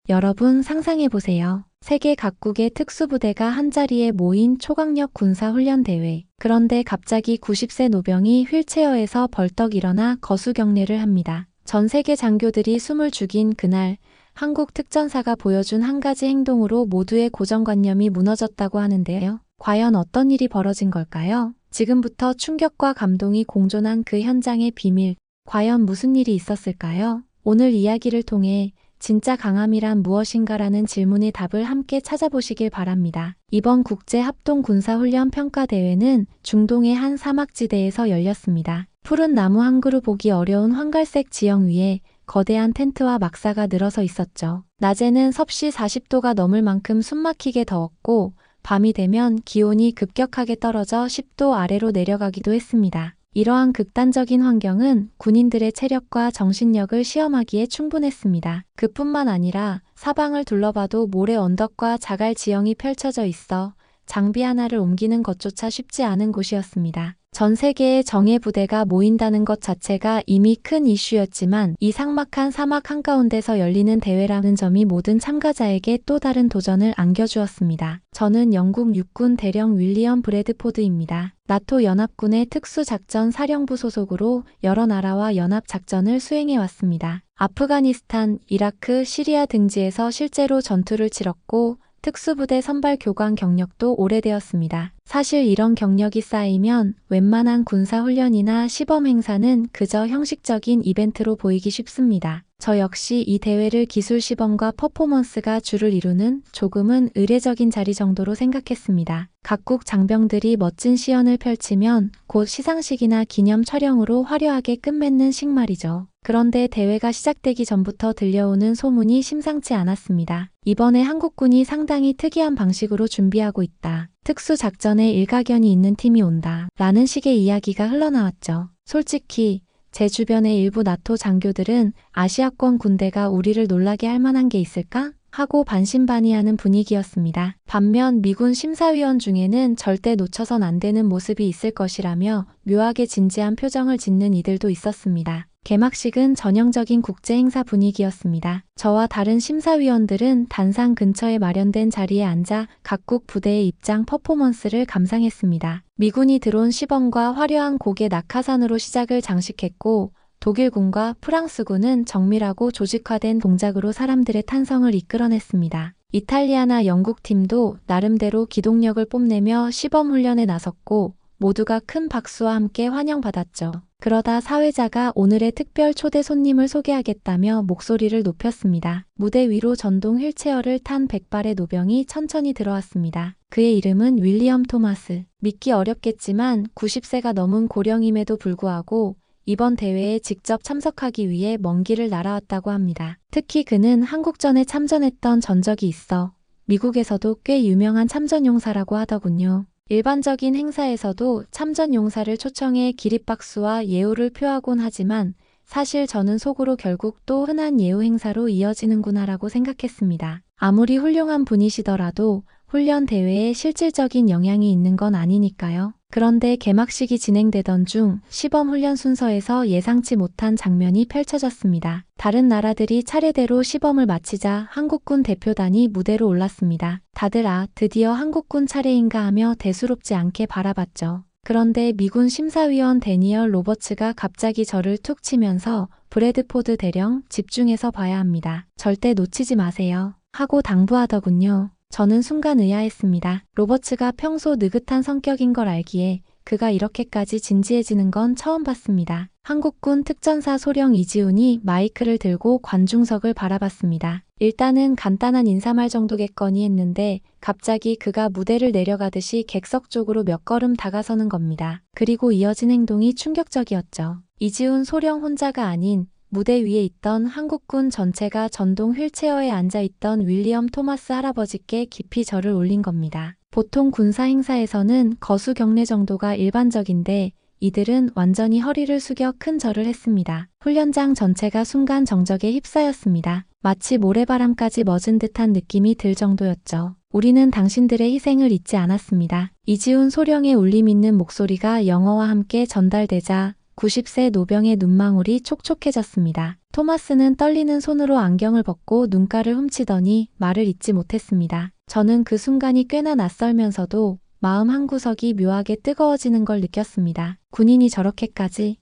여러분 상상해보세요. 세계 각국의 특수부대가 한자리에 모인 초강력 군사훈련대회. 그런데 갑자기 90세 노병이 휠체어에서 벌떡 일어나 거수경례를 합니다. 전 세계 장교들이 숨을 죽인 그날, 한국 특전사가 보여준 한 가지 행동으로 모두의 고정관념이 무너졌다고 하는데요. 과연 어떤 일이 벌어진 걸까요? 지금부터 충격과 감동이 공존한 그 현장의 비밀, 과연 무슨 일이 있었을까요? 오늘 이야기를 통해 진짜 강함이란 무엇인가라는 질문의 답을 함께 찾아보시길 바랍니다. 이번 국제합동군사훈련 평가대회는 중동의 한 사막지대에서 열렸습니다. 푸른 나무 한 그루 보기 어려운 황갈색 지형 위에 거대한 텐트와 막사가 늘어서 있었죠. 낮에는 섭씨 40도가 넘을 만큼 숨막히게 더웠고 밤이 되면 기온이 급격하게 떨어져 10도 아래로 내려가기도 했습니다. 이러한 극단적인 환경은 군인들의 체력과 정신력을 시험하기에 충분했습니다. 그뿐만 아니라 사방을 둘러봐도 모래 언덕과 자갈 지형이 펼쳐져 있어 장비 하나를 옮기는 것조차 쉽지 않은 곳이었습니다. 전 세계의 정예 부대가 모인다는 것 자체가 이미 큰 이슈였지만 이 삭막한 사막 한가운데서 열리는 대회라는 점이 모든 참가자에게 또 다른 도전을 안겨주었습니다. 저는 영국 육군 대령 윌리엄 브래드포드입니다. 나토 연합군의 특수작전 사령부 소속으로 여러 나라와 연합작전을 수행해왔습니다. 아프가니스탄, 이라크, 시리아 등지에서 실제로 전투를 치렀고 특수부대 선발 교관 경력도 오래되었습니다. 사실 이런 경력이 쌓이면 웬만한 군사훈련이나 시범행사는 그저 형식적인 이벤트로 보이기 쉽습니다. 저 역시 이 대회를 기술 시범과 퍼포먼스가 주를 이루는 조금은 의례적인 자리 정도로 생각했습니다. 각국 장병들이 멋진 시연을 펼치면 곧 시상식이나 기념 촬영으로 화려하게 끝맺는 식 말이죠. 그런데 대회가 시작되기 전부터 들려오는 소문이 심상치 않았습니다. 이번에 한국군이 상당히 특이한 방식으로 준비하고 있다. 특수작전에 일가견이 있는 팀이 온다. 라는 식의 이야기가 흘러나왔죠. 솔직히 제 주변의 일부 나토 장교들은 아시아권 군대가 우리를 놀라게 할 만한 게 있을까? 하고 반신반의하는 분위기였습니다. 반면 미군 심사위원 중에는 절대 놓쳐선 안 되는 모습이 있을 것이라며 묘하게 진지한 표정을 짓는 이들도 있었습니다. 개막식은 전형적인 국제행사 분위기였습니다. 저와 다른 심사위원들은 단상 근처에 마련된 자리에 앉아 각국 부대의 입장 퍼포먼스를 감상했습니다. 미군이 드론 시범과 화려한 고개 낙하산으로 시작을 장식했고 독일군과 프랑스군은 정밀하고 조직화된 동작으로 사람들의 탄성을 이끌어냈습니다. 이탈리아나 영국 팀도 나름대로 기동력을 뽐내며 시범 훈련에 나섰고 모두가 큰 박수와 함께 환영받았죠. 그러다 사회자가 오늘의 특별 초대 손님을 소개하겠다며 목소리를 높였습니다. 무대 위로 전동 휠체어를 탄 백발의 노병이 천천히 들어왔습니다. 그의 이름은 윌리엄 토마스. 믿기 어렵겠지만 90세가 넘은 고령임에도 불구하고 이번 대회에 직접 참석하기 위해 먼 길을 날아왔다고 합니다. 특히 그는 한국전에 참전했던 전적이 있어 미국에서도 꽤 유명한 참전용사라고 하더군요. 일반적인 행사에서도 참전용사를 초청해 기립박수와 예우를 표하곤 하지만 사실 저는 속으로 결국 또 흔한 예우 행사로 이어지는구나라고 생각했습니다. 아무리 훌륭한 분이시더라도 훈련 대회에 실질적인 영향이 있는 건 아니니까요. 그런데 개막식이 진행되던 중 시범 훈련 순서에서 예상치 못한 장면이 펼쳐졌습니다. 다른 나라들이 차례대로 시범을 마치자 한국군 대표단이 무대로 올랐습니다. 다들 드디어 한국군 차례인가 하며 대수롭지 않게 바라봤죠. 그런데 미군 심사위원 데니얼 로버츠가 갑자기 저를 툭 치면서 브래드포드 대령 집중해서 봐야 합니다. 절대 놓치지 마세요. 하고 당부하더군요. 저는 순간 의아했습니다. 로버츠가 평소 느긋한 성격인 걸 알기에 그가 이렇게까지 진지해지는 건 처음 봤습니다. 한국군 특전사 소령 이지훈이 마이크를 들고 관중석을 바라봤습니다. 일단은 간단한 인사말 정도겠거니 했는데 갑자기 그가 무대를 내려가듯이 객석 쪽으로 몇 걸음 다가서는 겁니다. 그리고 이어진 행동이 충격적이었죠. 이지훈 소령 혼자가 아닌 무대 위에 있던 한국군 전체가 전동 휠체어에 앉아있던 윌리엄 토마스 할아버지께 깊이 절을 올린 겁니다. 보통 군사 행사에서는 거수 경례 정도가 일반적인데 이들은 완전히 허리를 숙여 큰 절을 했습니다. 훈련장 전체가 순간 정적에 휩싸였습니다. 마치 모래바람까지 멎은 듯한 느낌이 들 정도였죠. 우리는 당신들의 희생을 잊지 않았습니다. 이지훈 소령의 울림 있는 목소리가 영어와 함께 전달되자 90세 노병의 눈망울이 촉촉해졌습니다. 토마스는 떨리는 손으로 안경을 벗고 눈가를 훔치더니 말을 잇지 못했습니다. 저는 그 순간이 꽤나 낯설면서도 마음 한구석이 묘하게 뜨거워지는 걸 느꼈습니다. 군인이 저렇게까지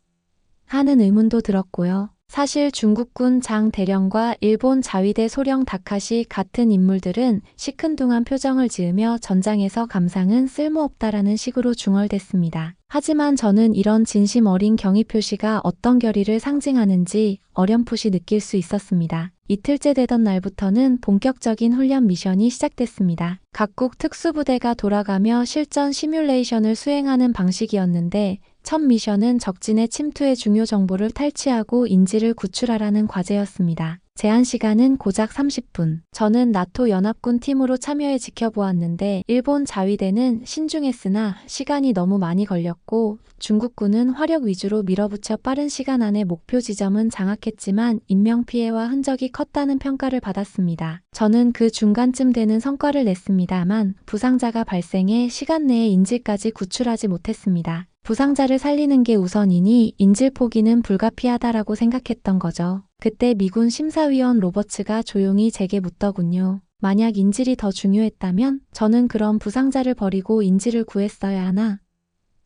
하는 의문도 들었고요. 사실 중국군 장 대령과 일본 자위대 소령 다카시 같은 인물들은 시큰둥한 표정을 지으며 전장에서 감상은 쓸모없다라는 식으로 중얼댔습니다. 하지만 저는 이런 진심 어린 경의 표시가 어떤 결의를 상징하는지 어렴풋이 느낄 수 있었습니다. 이틀째 되던 날부터는 본격적인 훈련 미션이 시작됐습니다. 각국 특수부대가 돌아가며 실전 시뮬레이션을 수행하는 방식이었는데 첫 미션은 적진의 침투의 중요 정보를 탈취하고 인지를 구출하라는 과제였습니다. 제한 시간은 고작 30분. 저는 나토 연합군 팀으로 참여해 지켜보았는데 일본 자위대는 신중했으나 시간이 너무 많이 걸렸고 중국군은 화력 위주로 밀어붙여 빠른 시간 안에 목표 지점은 장악했지만 인명피해와 흔적이 컸다는 평가를 받았습니다. 저는 그 중간쯤 되는 성과를 냈습니다만 부상자가 발생해 시간 내에 인질까지 구출하지 못했습니다. 부상자를 살리는 게 우선이니 인질 포기는 불가피하다라고 생각했던 거죠. 그때 미군 심사위원 로버츠가 조용히 제게 묻더군요. 만약 인질이 더 중요했다면 저는 그럼 부상자를 버리고 인질을 구했어야 하나?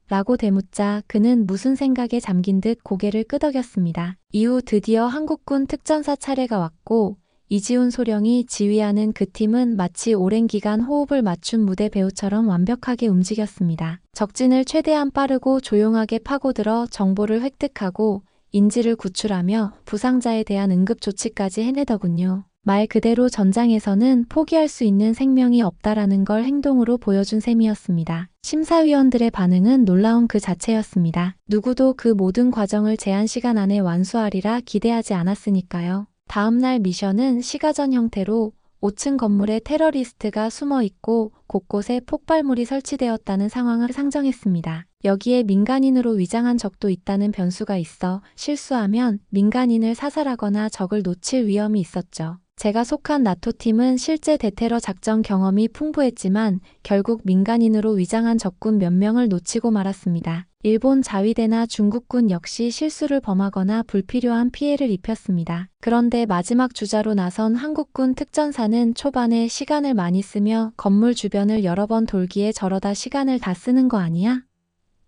라고 되묻자 그는 무슨 생각에 잠긴 듯 고개를 끄덕였습니다. 이후 드디어 한국군 특전사 차례가 왔고 이지훈 소령이 지휘하는 그 팀은 마치 오랜 기간 호흡을 맞춘 무대 배우처럼 완벽하게 움직였습니다. 적진을 최대한 빠르고 조용하게 파고들어 정보를 획득하고 인질을 구출하며 부상자에 대한 응급조치까지 해내더군요. 말 그대로 전장에서는 포기할 수 있는 생명이 없다라는 걸 행동으로 보여준 셈이었습니다. 심사위원들의 반응은 놀라운 그 자체였습니다. 누구도 그 모든 과정을 제한 시간 안에 완수하리라 기대하지 않았으니까요. 다음날 미션은 시가전 형태로 5층 건물에 테러리스트가 숨어 있고 곳곳에 폭발물이 설치되었다는 상황을 상정했습니다. 여기에 민간인으로 위장한 적도 있다는 변수가 있어 실수하면 민간인을 사살하거나 적을 놓칠 위험이 있었죠. 제가 속한 나토팀은 실제 대테러 작전 경험이 풍부했지만 결국 민간인으로 위장한 적군 몇 명을 놓치고 말았습니다. 일본 자위대나 중국군 역시 실수를 범하거나 불필요한 피해를 입혔습니다. 그런데 마지막 주자로 나선 한국군 특전사는 초반에 시간을 많이 쓰며 건물 주변을 여러 번 돌기에 저러다 시간을 다 쓰는 거 아니야?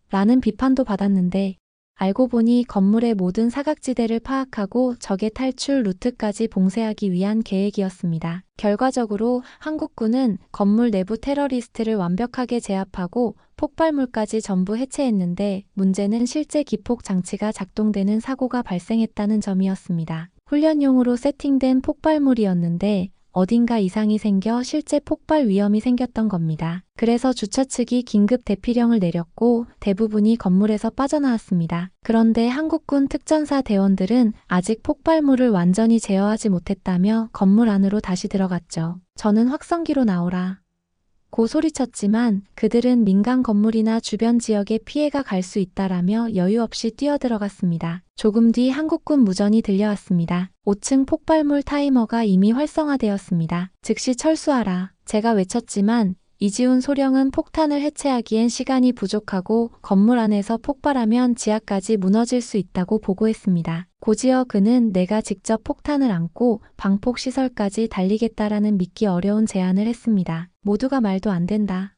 라는 비판도 받았는데 알고 보니 건물의 모든 사각지대를 파악하고 적의 탈출 루트까지 봉쇄하기 위한 계획이었습니다. 결과적으로 한국군은 건물 내부 테러리스트를 완벽하게 제압하고 폭발물까지 전부 해체했는데 문제는 실제 기폭 장치가 작동되는 사고가 발생했다는 점이었습니다. 훈련용으로 세팅된 폭발물이었는데 어딘가 이상이 생겨 실제 폭발 위험이 생겼던 겁니다. 그래서 주차 측이 긴급 대피령을 내렸고 대부분이 건물에서 빠져나왔습니다. 그런데 한국군 특전사 대원들은 아직 폭발물을 완전히 제어하지 못했다며 건물 안으로 다시 들어갔죠. 저는 확성기로 나오라 고 소리쳤지만 그들은 민간 건물이나 주변 지역에 피해가 갈 수 있다라며 여유 없이 뛰어들어갔습니다. 조금 뒤 한국군 무전이 들려왔습니다. 5층 폭발물 타이머가 이미 활성화되었습니다. 즉시 철수하라. 제가 외쳤지만 이지훈 소령은 폭탄을 해체하기엔 시간이 부족하고 건물 안에서 폭발하면 지하까지 무너질 수 있다고 보고했습니다. 곧이어 그는 내가 직접 폭탄을 안고 방폭시설까지 달리겠다라는 믿기 어려운 제안을 했습니다. 모두가 말도 안 된다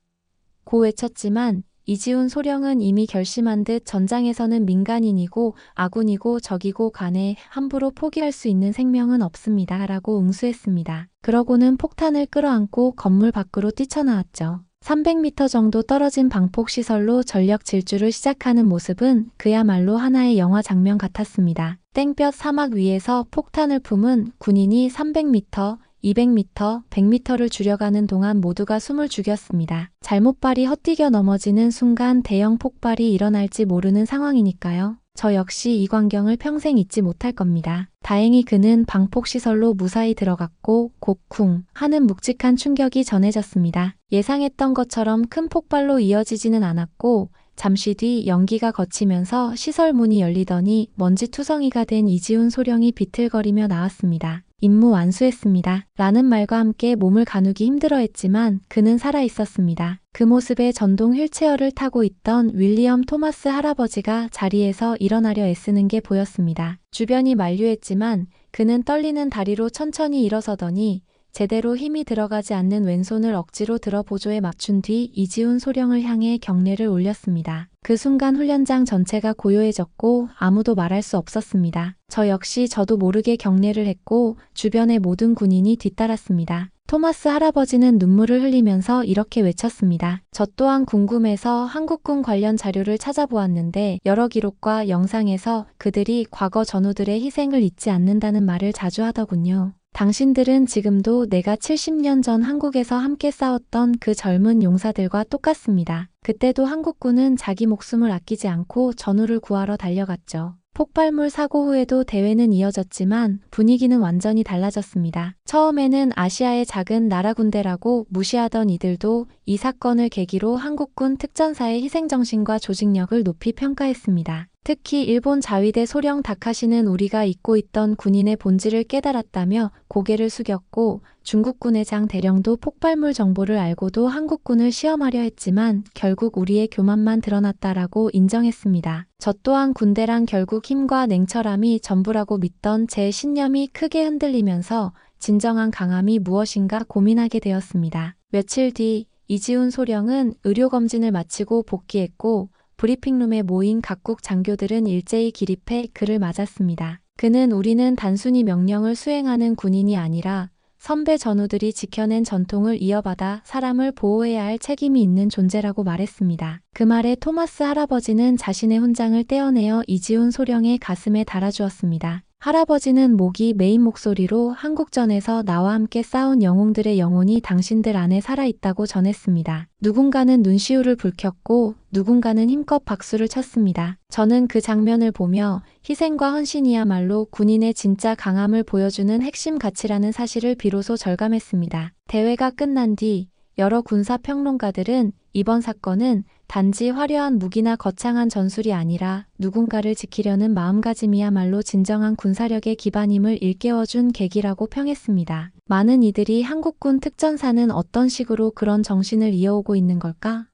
고 외쳤지만 이지훈 소령은 이미 결심한 듯 전장에서는 민간인이고 아군이고 적이고 간에 함부로 포기할 수 있는 생명은 없습니다. 라고 응수했습니다. 그러고는 폭탄을 끌어안고 건물 밖으로 뛰쳐나왔죠. 300m 정도 떨어진 방폭시설로 전력 질주를 시작하는 모습은 그야말로 하나의 영화 장면 같았습니다. 땡볕 사막 위에서 폭탄을 품은 군인이 300m, 200m, 100m를 줄여가는 동안 모두가 숨을 죽였습니다. 잘못발이 헛디겨 넘어지는 순간 대형 폭발이 일어날지 모르는 상황이니까요. 저 역시 이 광경을 평생 잊지 못할 겁니다. 다행히 그는 방폭시설로 무사히 들어갔고 곡쿵 하는 묵직한 충격이 전해졌습니다. 예상했던 것처럼 큰 폭발로 이어지지는 않았고 잠시 뒤 연기가 거치면서 시설 문이 열리더니 먼지투성이가 된 이지훈 소령이 비틀거리며 나왔습니다. 임무 완수했습니다. 라는 말과 함께 몸을 가누기 힘들어했지만 그는 살아있었습니다. 그 모습에 전동 휠체어를 타고 있던 윌리엄 토마스 할아버지가 자리에서 일어나려 애쓰는 게 보였습니다. 주변이 만류했지만 그는 떨리는 다리로 천천히 일어서더니 제대로 힘이 들어가지 않는 왼손을 억지로 들어 보조에 맞춘 뒤 이지훈 소령을 향해 경례를 올렸습니다. 그 순간 훈련장 전체가 고요해졌고 아무도 말할 수 없었습니다. 저 역시 저도 모르게 경례를 했고 주변의 모든 군인이 뒤따랐습니다. 토마스 할아버지는 눈물을 흘리면서 이렇게 외쳤습니다. 저 또한 궁금해서 한국군 관련 자료를 찾아보았는데 여러 기록과 영상에서 그들이 과거 전우들의 희생을 잊지 않는다는 말을 자주 하더군요. 당신들은 지금도 내가 70년 전 한국에서 함께 싸웠던 그 젊은 용사들과 똑같습니다. 그때도 한국군은 자기 목숨을 아끼지 않고 전우를 구하러 달려갔죠. 폭발물 사고 후에도 대회는 이어졌지만 분위기는 완전히 달라졌습니다. 처음에는 아시아의 작은 나라 군대라고 무시하던 이들도 이 사건을 계기로 한국군 특전사의 희생정신과 조직력을 높이 평가했습니다. 특히 일본 자위대 소령 다카시는 우리가 잊고 있던 군인의 본질을 깨달았다며 고개를 숙였고 중국군의 장 대령도 폭발물 정보를 알고도 한국군을 시험하려 했지만 결국 우리의 교만만 드러났다라고 인정했습니다. 저 또한 군대란 결국 힘과 냉철함이 전부라고 믿던 제 신념이 크게 흔들리면서 진정한 강함이 무엇인가 고민하게 되었습니다. 며칠 뒤 이지훈 소령은 의료검진을 마치고 복귀했고 브리핑룸에 모인 각국 장교들은 일제히 기립해 그를 맞았습니다. 그는 우리는 단순히 명령을 수행하는 군인이 아니라 선배 전우들이 지켜낸 전통을 이어받아 사람을 보호해야 할 책임이 있는 존재라고 말했습니다. 그 말에 토마스 할아버지는 자신의 훈장을 떼어내어 이지훈 소령의 가슴에 달아주었습니다. 할아버지는 목이 메인 목소리로 한국전에서 나와 함께 싸운 영웅들의 영혼이 당신들 안에 살아있다고 전했습니다. 누군가는 눈시울을 붉혔고 누군가는 힘껏 박수를 쳤습니다. 저는 그 장면을 보며 희생과 헌신이야말로 군인의 진짜 강함을 보여주는 핵심 가치라는 사실을 비로소 절감했습니다. 대회가 끝난 뒤 여러 군사평론가들은 이번 사건은 단지 화려한 무기나 거창한 전술이 아니라 누군가를 지키려는 마음가짐이야말로 진정한 군사력의 기반임을 일깨워준 계기라고 평했습니다. 많은 이들이 한국군 특전사는 어떤 식으로 그런 정신을 이어오고 있는 걸까?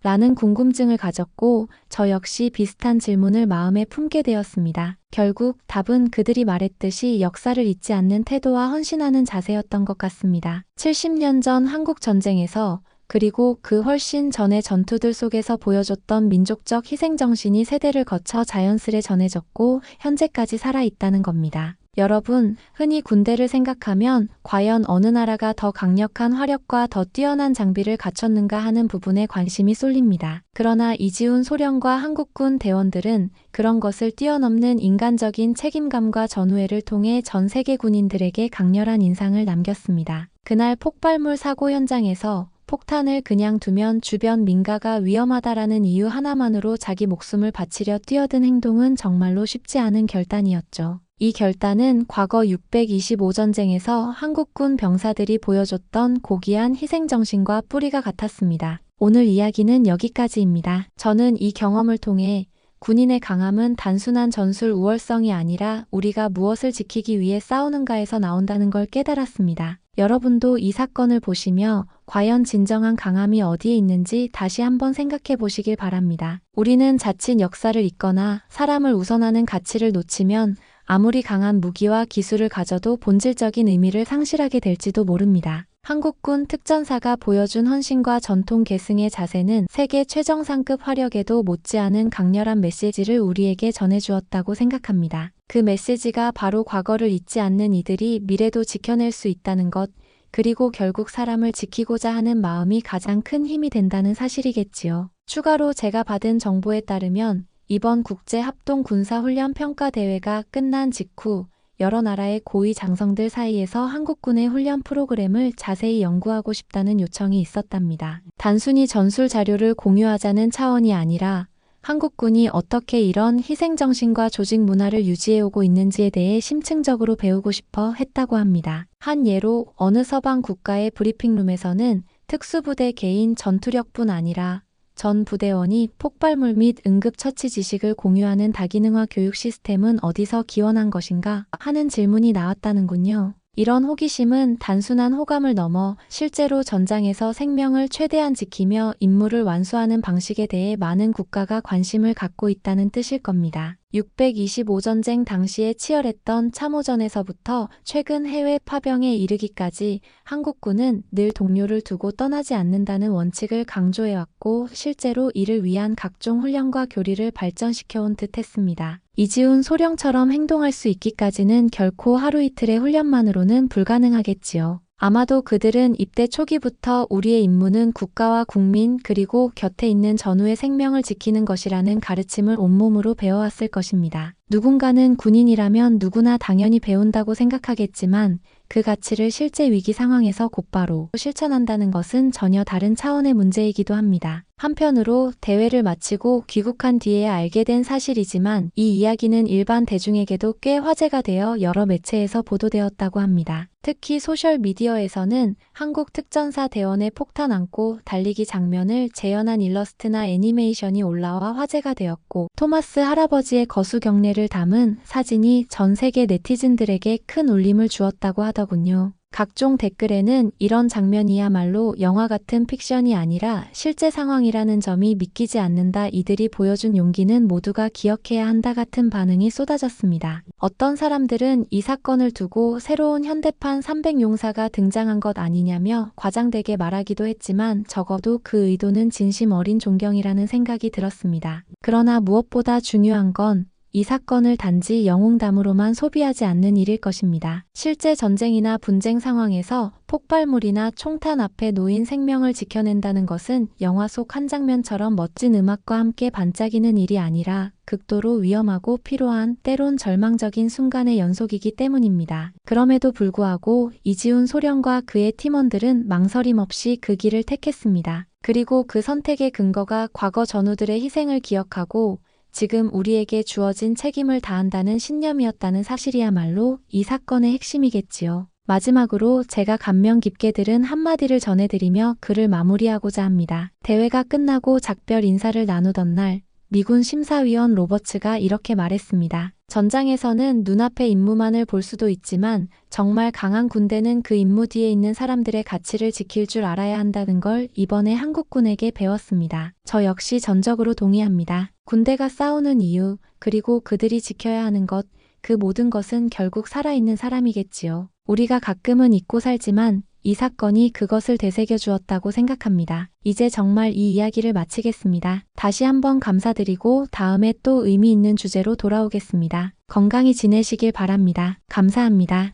라는 궁금증을 가졌고 저 역시 비슷한 질문을 마음에 품게 되었습니다. 결국 답은 그들이 말했듯이 역사를 잊지 않는 태도와 헌신하는 자세였던 것 같습니다. 70년 전 한국 전쟁에서 그리고 그 훨씬 전의 전투들 속에서 보여줬던 민족적 희생정신이 세대를 거쳐 자연스레 전해졌고 현재까지 살아있다는 겁니다. 여러분, 흔히 군대를 생각하면 과연 어느 나라가 더 강력한 화력과 더 뛰어난 장비를 갖췄는가 하는 부분에 관심이 쏠립니다. 그러나 이지훈 소령과 한국군 대원들은 그런 것을 뛰어넘는 인간적인 책임감과 전우애를 통해 전 세계 군인들에게 강렬한 인상을 남겼습니다. 그날 폭발물 사고 현장에서 폭탄을 그냥 두면 주변 민가가 위험하다라는 이유 하나만으로 자기 목숨을 바치려 뛰어든 행동은 정말로 쉽지 않은 결단이었죠. 이 결단은 과거 625전쟁에서 한국군 병사들이 보여줬던 고귀한 희생정신과 뿌리가 같았습니다. 오늘 이야기는 여기까지입니다. 저는 이 경험을 통해 군인의 강함은 단순한 전술 우월성이 아니라 우리가 무엇을 지키기 위해 싸우는가에서 나온다는 걸 깨달았습니다. 여러분도 이 사건을 보시며 과연 진정한 강함이 어디에 있는지 다시 한번 생각해 보시길 바랍니다. 우리는 자칫 역사를 잊거나 사람을 우선하는 가치를 놓치면 아무리 강한 무기와 기술을 가져도 본질적인 의미를 상실하게 될지도 모릅니다. 한국군 특전사가 보여준 헌신과 전통 계승의 자세는 세계 최정상급 화력에도 못지않은 강렬한 메시지를 우리에게 전해주었다고 생각합니다. 그 메시지가 바로 과거를 잊지 않는 이들이 미래도 지켜낼 수 있다는 것, 그리고 결국 사람을 지키고자 하는 마음이 가장 큰 힘이 된다는 사실이겠지요. 추가로 제가 받은 정보에 따르면 이번 국제합동군사훈련평가대회가 끝난 직후 여러 나라의 고위 장성들 사이에서 한국군의 훈련 프로그램을 자세히 연구하고 싶다는 요청이 있었답니다. 단순히 전술 자료를 공유하자는 차원이 아니라 한국군이 어떻게 이런 희생정신과 조직 문화를 유지해오고 있는지에 대해 심층적으로 배우고 싶어 했다고 합니다. 한 예로 어느 서방 국가의 브리핑룸에서는 특수부대 개인 전투력뿐 아니라 전 부대원이 폭발물 및 응급처치 지식을 공유하는 다기능화 교육 시스템은 어디서 기원한 것인가 하는 질문이 나왔다는군요. 이런 호기심은 단순한 호감을 넘어 실제로 전장에서 생명을 최대한 지키며 임무를 완수하는 방식에 대해 많은 국가가 관심을 갖고 있다는 뜻일 겁니다. 625전쟁 당시에 치열했던 참호전에서부터 최근 해외 파병에 이르기까지 한국군은 늘 동료를 두고 떠나지 않는다는 원칙을 강조해왔고 실제로 이를 위한 각종 훈련과 교리를 발전시켜온 듯 했습니다. 이지훈 소령처럼 행동할 수 있기까지는 결코 하루 이틀의 훈련만으로는 불가능하겠지요. 아마도 그들은 입대 초기부터 우리의 임무는 국가와 국민 그리고 곁에 있는 전우의 생명을 지키는 것이라는 가르침을 온몸으로 배워왔을 것입니다. 누군가는 군인이라면 누구나 당연히 배운다고 생각하겠지만 그 가치를 실제 위기 상황에서 곧바로 실천한다는 것은 전혀 다른 차원의 문제이기도 합니다. 한편으로 대회를 마치고 귀국한 뒤에 알게 된 사실이지만 이 이야기는 일반 대중에게도 꽤 화제가 되어 여러 매체에서 보도되었다고 합니다. 특히 소셜미디어에서는 한국 특전사 대원의 폭탄 안고 달리기 장면을 재현한 일러스트나 애니메이션이 올라와 화제가 되었고 토마스 할아버지의 거수 경례를 담은 사진이 전 세계 네티즌들에게 큰 울림을 주었다고 하더군요. 각종 댓글에는 이런 장면이야말로 영화 같은 픽션이 아니라 실제 상황이라는 점이 믿기지 않는다. 이들이 보여준 용기는 모두가 기억해야 한다 같은 반응이 쏟아졌습니다. 어떤 사람들은 이 사건을 두고 새로운 현대판 300용사가 등장한 것 아니냐며 과장되게 말하기도 했지만 적어도 그 의도는 진심 어린 존경이라는 생각이 들었습니다. 그러나 무엇보다 중요한 건 이 사건을 단지 영웅담으로만 소비하지 않는 일일 것입니다. 실제 전쟁이나 분쟁 상황에서 폭발물이나 총탄 앞에 놓인 생명을 지켜낸다는 것은 영화 속 한 장면처럼 멋진 음악과 함께 반짝이는 일이 아니라 극도로 위험하고 필요한 때론 절망적인 순간의 연속이기 때문입니다. 그럼에도 불구하고 이지훈 소령과 그의 팀원들은 망설임 없이 그 길을 택했습니다. 그리고 그 선택의 근거가 과거 전우들의 희생을 기억하고 지금 우리에게 주어진 책임을 다한다는 신념이었다는 사실이야말로 이 사건의 핵심이겠지요. 마지막으로 제가 감명 깊게 들은 한마디를 전해드리며 글을 마무리하고자 합니다. 대회가 끝나고 작별 인사를 나누던 날 미군 심사위원 로버츠가 이렇게 말했습니다. 전장에서는 눈앞의 임무만을 볼 수도 있지만 정말 강한 군대는 그 임무 뒤에 있는 사람들의 가치를 지킬 줄 알아야 한다는 걸 이번에 한국군에게 배웠습니다. 저 역시 전적으로 동의합니다. 군대가 싸우는 이유, 그리고 그들이 지켜야 하는 것, 그 모든 것은 결국 살아있는 사람이겠지요. 우리가 가끔은 잊고 살지만 이 사건이 그것을 되새겨 주었다고 생각합니다. 이제 정말 이 이야기를 마치겠습니다. 다시 한번 감사드리고 다음에 또 의미 있는 주제로 돌아오겠습니다. 건강히 지내시길 바랍니다. 감사합니다.